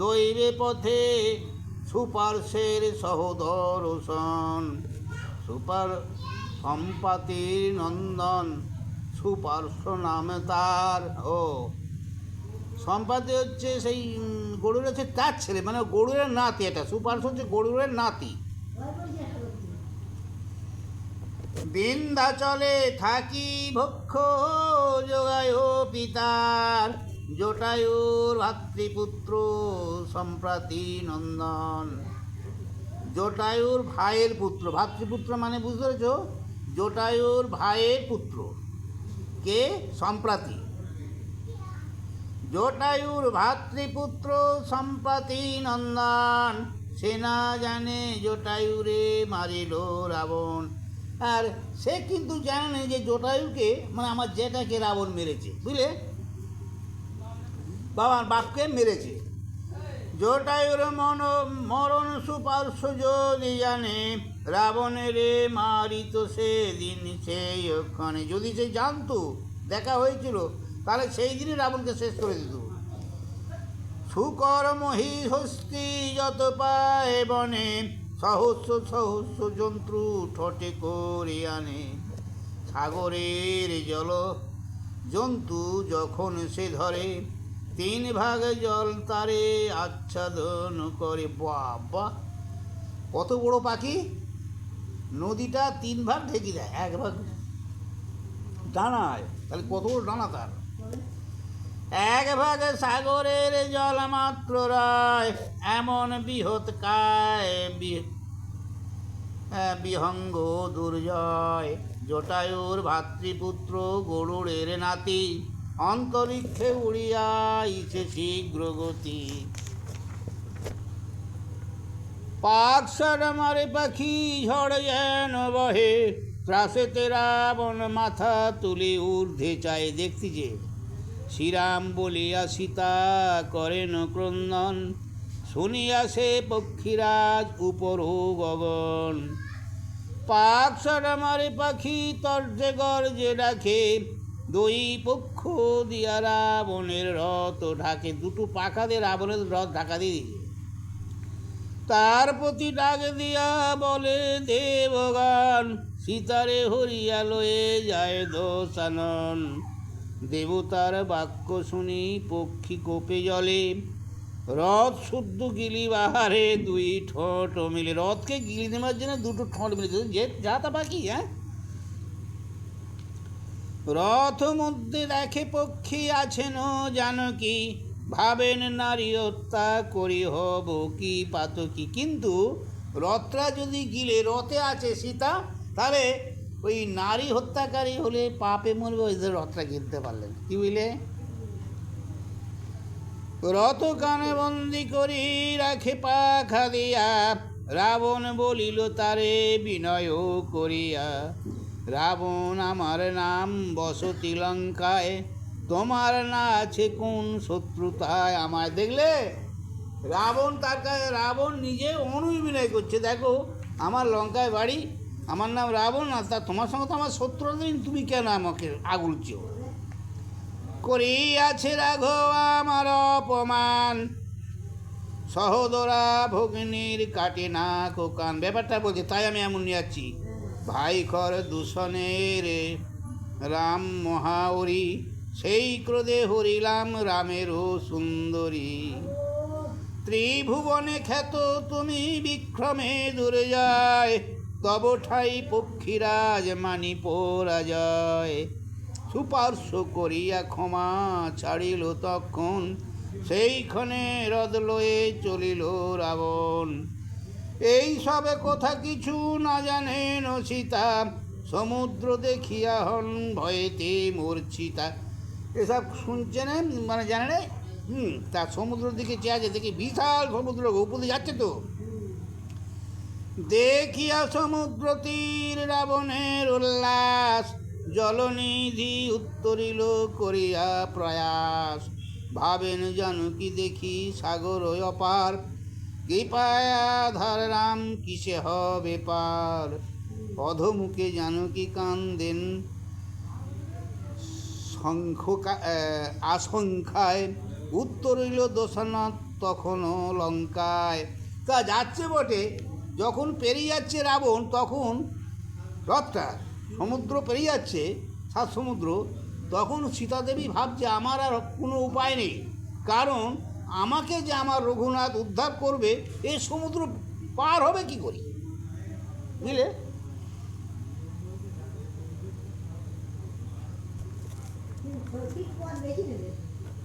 দৈবে পথে সুপার্শ্বের সহদর্শন। সুপার সম্পাতির নন্দন, সুপার্শ্ব নাম তার। ও সম্পাতি হচ্ছে সেই গরুর হচ্ছে তার ছেলে, মানে গরুরের নাতি। এটা সুপার্শ্ব হচ্ছে গরুরের নাতি। বিন্ধ্যাচলে থাকি ভক্ষ যোগায় পিতার, জটায়ুর ভাতৃপুত্র সম্প্রাতি নন্দন। জটায়ুর ভাইয়ের পুত্র, ভাতৃপুত্র মানে বুঝতে পেরেছ, জটায়ুর ভাইয়ের পুত্র কে? সম্প্রাতি। জটায়ুর ভাতৃপুত্র সম্প্রাতি নন্দন, সেনা জানে জটায়ুরে মারিল রাবণ। আর সে কিন্তু জানে যে জটায়ুকে, মানে আমার জেঠাকে রাবণ মেরেছে, বুঝলে, বাবার বাপকে মেরেছে। জটায়ুর মরণ সুপার্শ্ব যদি জানে, রাবণের মারিত সেদিন সেই ওখানে। যদি সে জানতো, দেখা হয়েছিল, তাহলে সেই দিনই রাবণকে শেষ করে দিত। শুকর মহি হস্তি যত পায় বনে, সহস্র সহস্র জন্তু ঠোঁটে করে আনে। সাগরের জল জন্তু যখন সে ধরে, 3 ভাগ জল তারে আচ্ছাদন করে। বাবা, কত বড় পাখি! নদীটা 3 ভাগ ঢেকে দেয়, 1 ভাগ ডানায়। তাহলে কত বড় ডানা তার! 1 ভাগ সাগরের জল মাত্র রায়, এমন বৃহৎ কায় বিহঙ্গ দুর্জয়। জটায়ুর ভাতৃপুত্র গরুড়ের নাতি, অন্তরিক্ষে উড়িয়াইছে শীঘ্র গতি। পাকসার মারে পাখি ঝড় যেন বহে, ত্রাসেতে রাবণ মাথা তুলে ঊর্ধ্বে চায়। দেখতি যে শ্রীরাম বলিয়া সীতা করেন ক্রন্দন, শুনিয়া সে পক্ষীরাজ উপর গগন। পাকসার মারে পাখি তর্জে গর্জে ডাকে, 2 পক্ষ দিয়া রাবণের রথ ঢাকে। 2টো পাখা দিয়ে রাবণের রথ ঢাকা দিয়ে দিয়েছে। তার প্রতি ডাক দিয়া বলে দেবগান, সীতারে হরিয়া লয়ে যায় দশানন। দেবতার বাক্য শুনি পক্ষী কোপে জলে, রথ শুদ্ধ গিলি বাহারে 2 ঠোঁট মিলে। রথকে গিলি নেওয়ার জন্য 2টো ঠোঁট মিলে যে যা তা পাখি। হ্যাঁ, রথ মধ্যে দেখে পক্ষী আছেন জানকী, ভাবেন নারী হত্যা করি হব কি পাতকি। কিন্তু রথটা যদি গিলে, রথে আছে সীতা, তাহলে ওই নারী হত্যাকারী হলে পাপে মরবে, ওই রথটা গিলতে পারলেন। কি বুঝলে? রথ কানে বন্দি করি রাখে পাখা দিয়া, রাবণ বলিল তারে বিনয় করিয়া। রাবণ আমার নাম বসতি লঙ্কায়, তোমার না আছে কোন শত্রুতায় আমায়। দেখলে রাবণ তার কাছে, রাবণ নিজে অনুবিনয় করছে, দেখো আমার লঙ্কায় বাড়ি, আমার নাম রাবণ, আর তা তোমার সঙ্গে তো আমার শত্রু দিন, তুমি কেন আমাকে আগুলছো? করিয়াছে রাঘব আমার অপমান, সহোদরা ভগ্নীর কাটে না কোকান। ব্যাপারটা বলছে, তাই আমি এমন নিয়ে যাচ্ছি। ভাই খর দূষণের রাম মহাওরি, সেই ক্রোধে হরিলাম রামেরও সুন্দরী। ত্রিভুবনে খ্যাত তুমি বিক্রমে দূরে যায়, তব ঠাই পক্ষীরাজ মানি পরাজয়। সুপার্শ্ব করিয়া ক্ষমা ছাড়িল তখন, সেইক্ষণে রথ লয়ে চলিল রাবণ। এই সবে কথা কিছু না জানেন সীতা, সমুদ্র দেখিয়া হন ভয়েতে মূর্ছিতা। এসব শুনছে না, মানে জানে না। তার সমুদ্রের দিকে চেয়ে আছে, দেখি বিশাল সমুদ্র, উপরে যাচ্ছে তো। দেখিয়া সমুদ্র তীর রাবণের উল্লাস, জলনিধি উত্তরিল করিয়া প্রয়াস। ভাবেন জানকী দেখি সাগর অপার, কৃপায় আধার রাম কিসে হবে পার। অধমুখে জানকী কান্দেন আশঙ্কায়, উত্তর হইল দোষানাথ তখনও লঙ্কায়। তা যাচ্ছে বটে, যখন পেরিয়ে যাচ্ছে রাবণ, তখন রথটা সমুদ্র পেরিয়ে যাচ্ছে, সাত সমুদ্র, তখন সীতাদেবী ভাবছে আমার আর কোনো উপায় নেই, কারণ আমাকে যে আমার রঘুনাথ উদ্ধার করবে, এই সমুদ্র পার হবে কি করি, বুঝলে?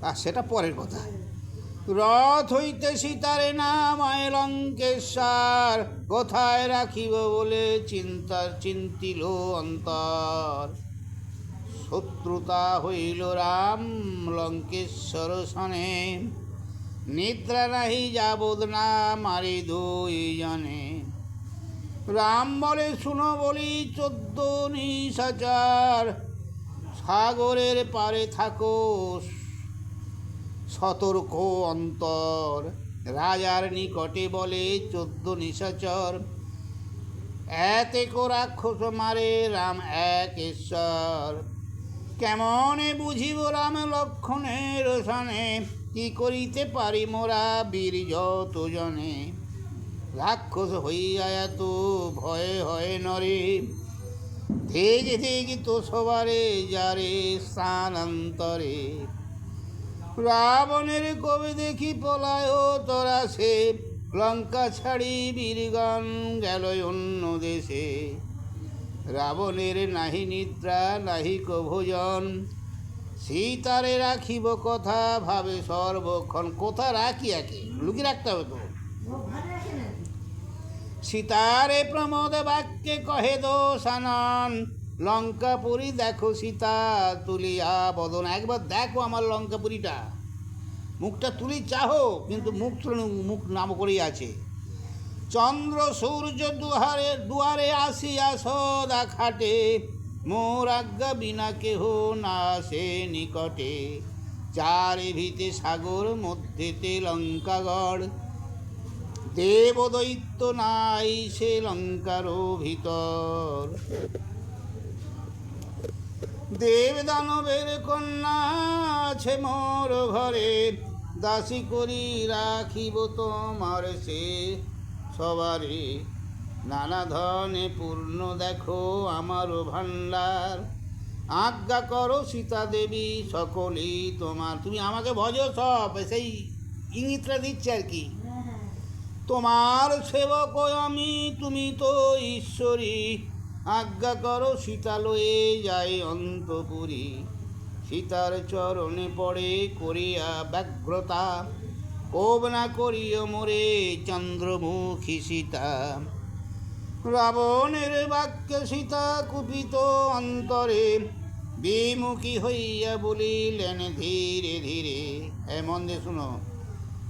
আর সেটা পরের কথা। রথ হইতে সীতারে নামায় লঙ্কেশ্বর, কোথায় রাখিব বলে চিন্তিল অন্তর। শত্রুতা হইল রাম লঙ্কেশ্বর সনে, নিদ্রা নাহি যাবদ না মারি দুই জনে। রাম বলে শুনো বলি 14 নিশাচর, সাগরের পারে থাকো সতর্ক অন্তর। রাজার নিকটে বলে 14 নিশাচর, এতেক রাক্ষস মারে রাম একেশ্বর। কেমনে বুঝিব রাম লক্ষণের সনে, কি করিতে পারি মোরা বীর যত জনে। রাক্ষস হইয়া এত ভয়ে হয় নরে, তেজ দেখিত সবারে যারে স্থানান্তরে। রাবণের কবে দেখি পলায় তোরা সে, লঙ্কা ছাড়ি বীরগণ গেল অন্য দেশে। রাবণের নাহি নিদ্রা নাহি ভোজন, সীতারে রাখিব কথা ভাবে সর্বক্ষণ। কোথা রাখি, একে লুকিয়ে রাখতে হবে তো। সীতারে প্রমোদ বাক্যে কহে দোষানন, লঙ্কাপুরী দেখো সীতা তুলিয়া বদন। একবার দেখো আমার লঙ্কাপুরীটা, মুখটা তুলি চাহো, কিন্তু মুখ নাম করেই আছে। চন্দ্র সূর্য দুয়ারে আসিয়া সদা খাটে, মোর আজ্ঞা বিনা কেহ না সে নিকটে। চারে ভিতে সাগর মধ্যেতে লঙ্কাগড়, দেব দৈত্য নাই সে লঙ্কার ভিতর। দেব দানবের কন্যা আছে মোর ঘরে, দাসী করি রাখিব তোমার সে সবারে। নানা ধনে পূর্ণ দেখো আমারও ভাণ্ডার, আজ্ঞা করো সীতা দেবী সকলেই তোমার। তুমি আমাকে ভজো সব, সেই ইঙ্গিতটা দিচ্ছে আর কি। তোমার সেবক আমি, তুমি তো ঈশ্বরী, আজ্ঞা করো সীতা লয়ে যাই অন্তপুরী। সীতার চরণে পড়ে করিয়া ব্যগ্রতা, কোব না করিও মোরে চন্দ্রমুখী সীতা। রাবণের বাক্যে সীতা কুপিত অন্তরে, বিমুখী হইয়া বলিলেন ধীরে ধীরে। মন দিয়ে শুনো,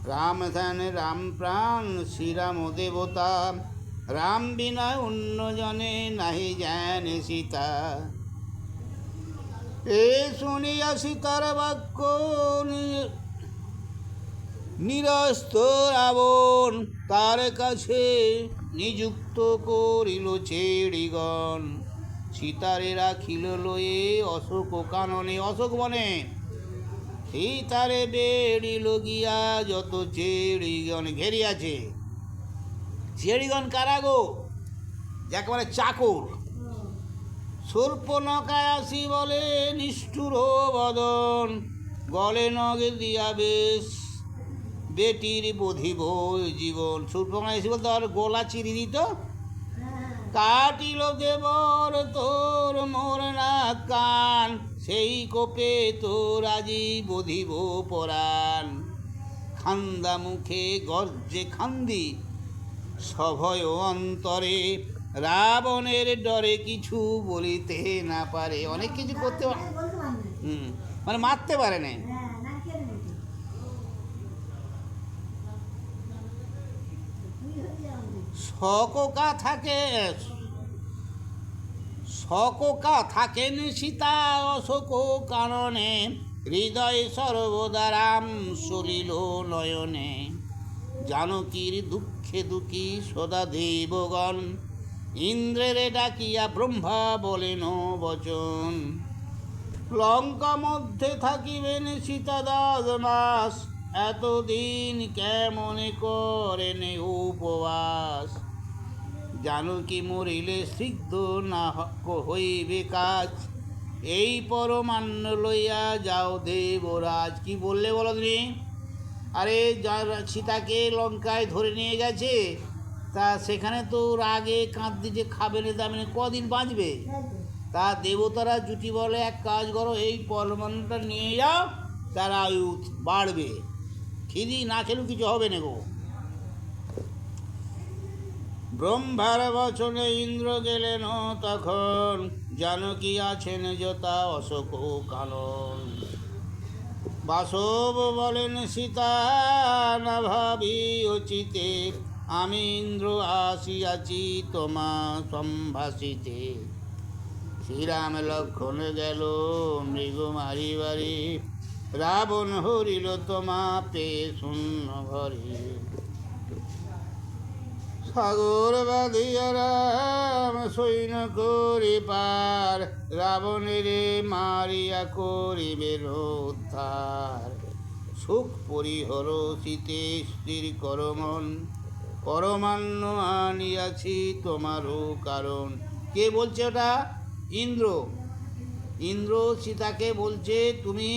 রাম ধ্যান রাম প্রাণ শ্রীরাম দেবতা, রাম বিনা অন্য জনে নাহি জানে সীতা। এ শুনিয়া সীতার বাক্য নিরস্ত রাবণ, তার কাছে নিযুক্ত করিল ছেড়িগণ। সীতারে রাখিল লয়ে অশোক কাননে, অশোক বনে সীতারে বেড়িল গিয়া যত চেড়িগণ ঘেরিয়াছে। চেড়িগণ কারা গো? একেবারে চাকর। শূর্পণখায় আসি বলে নিষ্ঠুর বদন, গলে নগে দিয়া বেশ বেটির বধিব জীবন। শূর্পণখা এসে বলতে আর গলা চিরি দিত। কাটিল দেবর তোর মোর না কান, সেই কোপে তোর আজি বধিব পরাণ। খান্দা মুখে গর্জে খান্দি সভয় অন্তরে, রাবণের ডরে কিছু বলিতে না পারে। অনেক কিছু করতে মানে মারতে পারে না। শোকা থাকেন সীতা অশোক কারণে, হৃদয় সর্বদা রাম সলিল নয়নে, জানকীর দুঃখে দুঃখী সদা দেবগণ, ইন্দ্রের ডাকিয়া ব্রহ্মা বলেন বচন। লঙ্কা মধ্যে থাকিবেন সীতা 10 মাস, এতদিন কেমনে করেন উপবাস, জানকী মরিলে সিদ্ধ না হইবে কাজ, এই পরমান্ন লইয়া যাও দেবরাজ। কি বললে বলো তুমি? আরে সীতাকে লঙ্কায় ধরে নিয়ে গেছে, তা সেখানে তো রাগে কাঁদতে যে খাবে না, তার মানে কদিন বাঁচবে? তা দেবতারা জুটি বলে, এক কাজ করো, এই পরমাণুটা নিয়ে যাও, তার আয়ু বাড়বে, খিদি না খেলেও কিছু হবে না গো। ব্রহ্মার বচনে ইন্দ্র গেলেন তখন, জানকী আছেন যথা অশোক কানন। বাসব বলেন সীতা না ভাবি উচিতে, আমি ইন্দ্র আসিয়াছি তোমা সম্ভাষিতে। শ্রীরাম লক্ষণ গেল মৃগ মারিবারে, রাবণ হরিল তোমা পে শূন্য ঘরে। সাগর বাঁধিয়া রাম সৈন্য করি পার, রাবণের মারিয়া করিবেন উদ্ধার। সুখ পরিহর শীতে স্থির করমন, পরমান্ন আনিয়াছি তোমারও কারণ। কে বলছে ওটা? ইন্দ্র। ইন্দ্র সীতাকে বলছে তুমি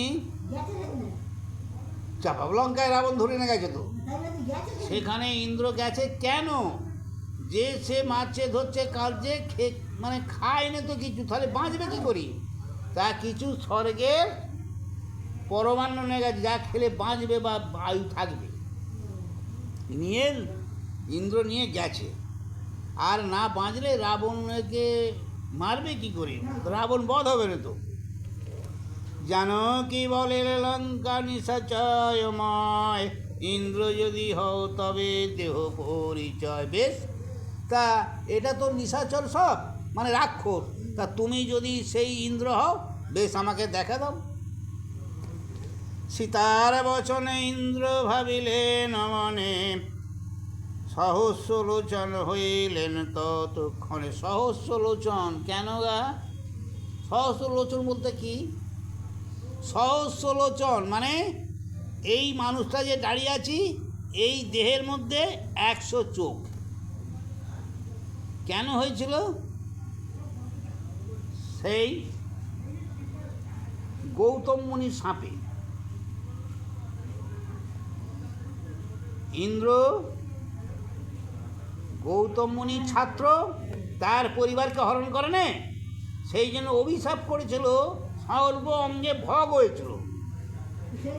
চাপা লঙ্কায় রাবণ ধরে নিয়ে গেছে তো, সেখানে ইন্দ্র গেছে কেন? যে সে মারছে ধরছে কালছে, মানে খায় না তো কিছু, তাহলে বাঁচবে কী করি? তা কিছু স্বর্গের পরমান্ন নিয়ে গেছে, যা খেলে বাঁচবে বা আয়ু থাকবে, নিয়ে ইন্দ্র নিয়ে গেছে। আর না বাঁচলে রাবণকে মারবে কি করে? রাবণ বধ হবে না তো। জানকী বলে লঙ্কা নিশাচয়ময়, ইন্দ্র যদি হও তবে দেহ পরিচয়। বেশ, তা এটা তো নিশাচর সব, মানে রাক্ষস, তা তুমি যদি সেই ইন্দ্র হও, বেশ আমাকে দেখা দাও। সীতার বচনে ইন্দ্র ভাবিলেন মনে, সহস্র লোচন হইলেন ততক্ষণে। সহস্র লোচন কেন গা? সহস্র লোচন বলতে কি? সহস্র লোচন মানে এই মানুষটা যে দাঁড়িয়ে আছি, এই দেহের মধ্যে 100 চোখ। কেন হয়েছিল? সেই গৌতম মুনির সাপে। ইন্দ্র গৌতম মুনির ছাত্র, তার পরিবারকে হরণ করে না, সেই জন্য অভিশাপ করেছিল, সর্ব অঙ্গে ভগ হয়েছিল,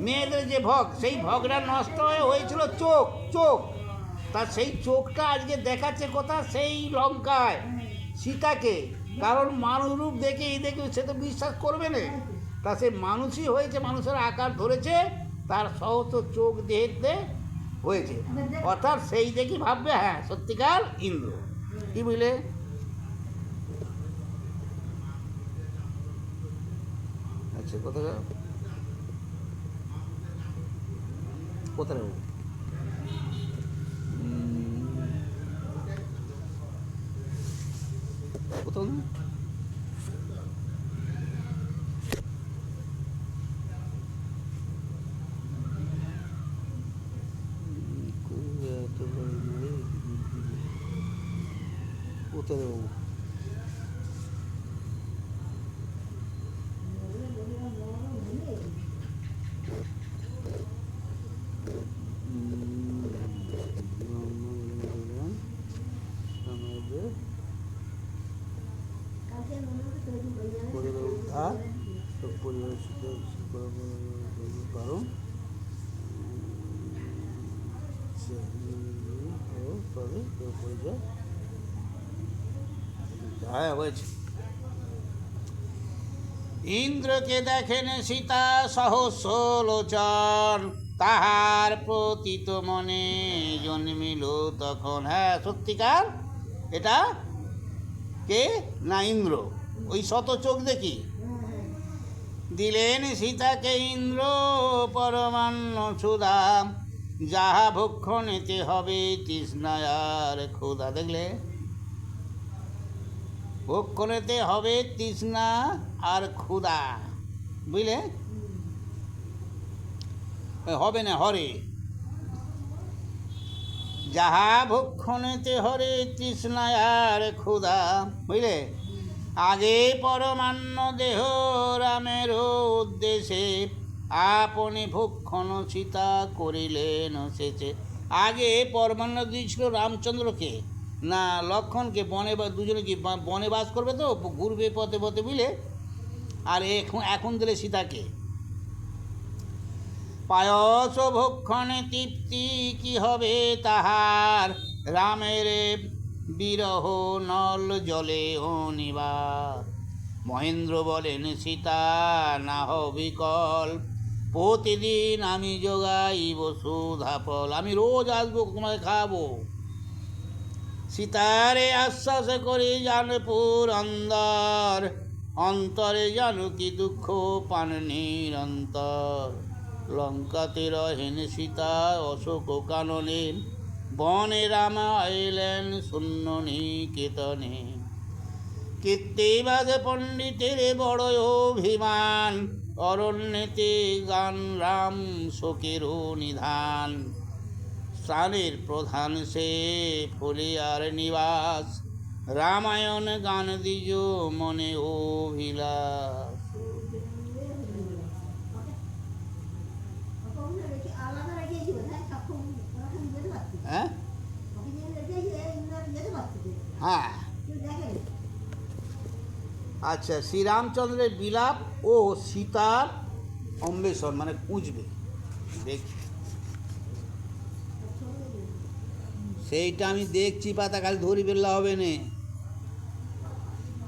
মেয়েদের যে ভগ, সেই ভগটা নষ্ট হয়েছিল চোখ। চোখ, তা সেই চোখটা আজকে দেখাচ্ছে কথা সেই লঙ্কায় সীতাকে, কারণ মানুষ রূপ দেখে এই দেখে সে তো বিশ্বাস করবে না, তা সে মানুষই হয়েছে, মানুষের আকার ধরেছে, তার সহস্র চোখ দেহেতে হয়েছে, অর্থাৎ সেই দেখি ভাববে হ্যাঁ সত্যিকার ইন্দ্র। কি বুঝলে? আচ্ছা, কোথায় কোথায় কোথাও না? কোথায় উদ্ধার কারণ ইন্দ্রকে দেখেন সীতা সহস্র লোচন, তাহার প্রতীত মনে জন্মিল তখন। হ্যাঁ সত্যিকার এটা কে? না ইন্দ্র, ওই শত চোখ দেখি। দিলেন সীতাকে ইন্দ্র পরমান্ন সুধাম, যাহা ভক্ষণেতে হবে তৃষ্ণায় আর ক্ষুধা। দেখলে, ভক্ষণেতে হবে তৃষ্ণা আর ক্ষুধা, বুঝলে, হবে না হরে, যাহা ভক্ষণেতে হরে তৃষ্ণায় আর ক্ষুধা, বুঝলে। আগে পরমান্ন দেহ রামের উদ্দেশ্যে, আপনি ভক্ষণ সীতা করিলেন শেষে। আগে পরমান্ন দিয়েছিল রামচন্দ্রকে, না লক্ষ্মণকে, বনে বা দুজনে কি বনে বাস করবে তো, ঘুরবে পথে পথে, বুঝলে। আর এখন দিলে সীতাকে। পায়স ভক্ষণে তৃপ্তি কি হবে তাহার, রামের বিরহ নল জলে অনিবার। মহেন্দ্র বলেন সীতা নাহ বিকল্প, প্রতিদিন আমি যোগাইব সুধা ফল। আমি রোজ আসবো, তোমাকে খাওয়াবো। সীতারে আশ্বাস করি জানপুর অন্দর, অন্তরে জানো কি দুঃখ পান নিরন্তর। লঙ্কাতে রহেন সীতা অশোক কাননে, বনে রাম আইলেন শূন্য নিকেতনে। কীর্তিবাদ পণ্ডিতের বড় অভিমান, অরণ্যেতে গান রাম শোকের নিধান। স্থানের প্রধান সে ফলিয়ার নিবাস, রামায়ণ গান দিজ মনে অভিলাষ। হ্যাঁ হ্যাঁ, আচ্ছা, শ্রীরামচন্দ্রের বিলাপ ও সীতার অন্বেষণ, মানে খুঁজবে, দেখি সেইটা আমি দেখছি, পাতা খালি ধরি বেল্লা হবে না।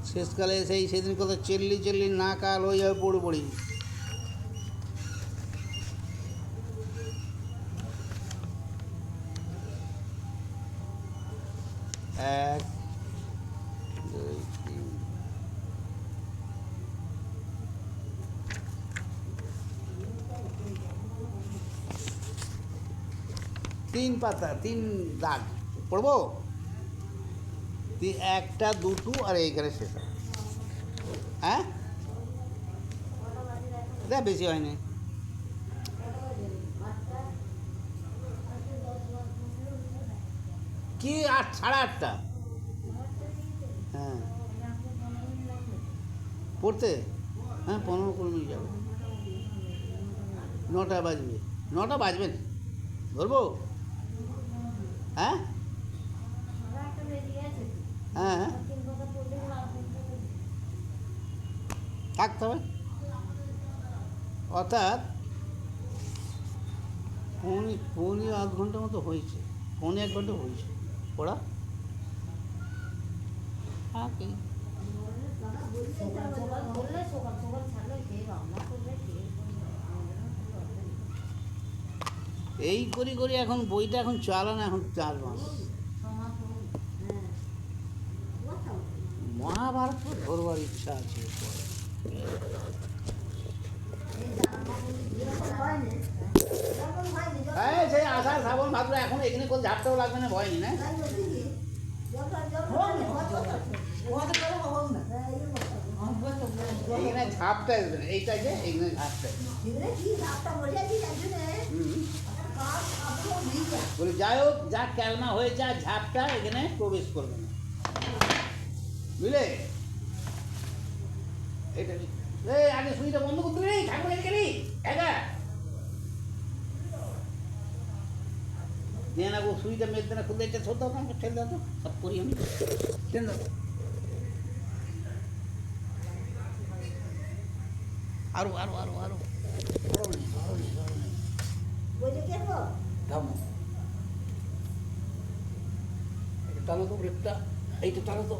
শেষকালে সেদিন কত চেল্লি না কাল হয়ে যাবে, পড়ে পড়ি। এক, দুই, তিন, তিন পাতা, তিন দাগ পড়বো, একটা দুটো আর এইখানে শেষ। হ্যাঁ, দেখ বেশি হয়নি। কি 8, 8:30? হ্যাঁ, পড়তে, হ্যাঁ 15 মিনিট যাবে, 9টা বাজবে, 9টা বাজবে না, ধরবো। হ্যাঁ হ্যাঁ, থাকতে হবে, অর্থাৎ পৌনে আধ ঘন্টা মতো হয়েছে, পৌনে 1 ঘন্টা হয়েছে পড়া। এই করি এখন বইটা এখন চালা না, এখন 4 মাস। মহাভারত ধরবার ইচ্ছা আছে। হ্যাঁ, সেই আষাঢ় শ্রাবণ ভাদ্র, এখন এখানে কোন ঝাপটাও লাগবে না, ভয় নেই না। এইখানে ঝাপটা আসবে না, এইটা যে এইখানে ঝাপটা বলে, যাই হোক, যা ক্যালমা হয়েছে আর ঝাপটা এখানে প্রবেশ করবে না, বুঝলে। এটা আগে সুইটা বন্ধ করতে নেই, ঠাকুর গেলি একা দিয়ে না, সুইটা মেরতে না, খুলতে এটা ছোট দাও, ঠেল দাও তো, সব করি আমি, ঠেল দাও। আরো আরো আরো আরো টানো তো ব্রেকটা, এইটা টানো তো।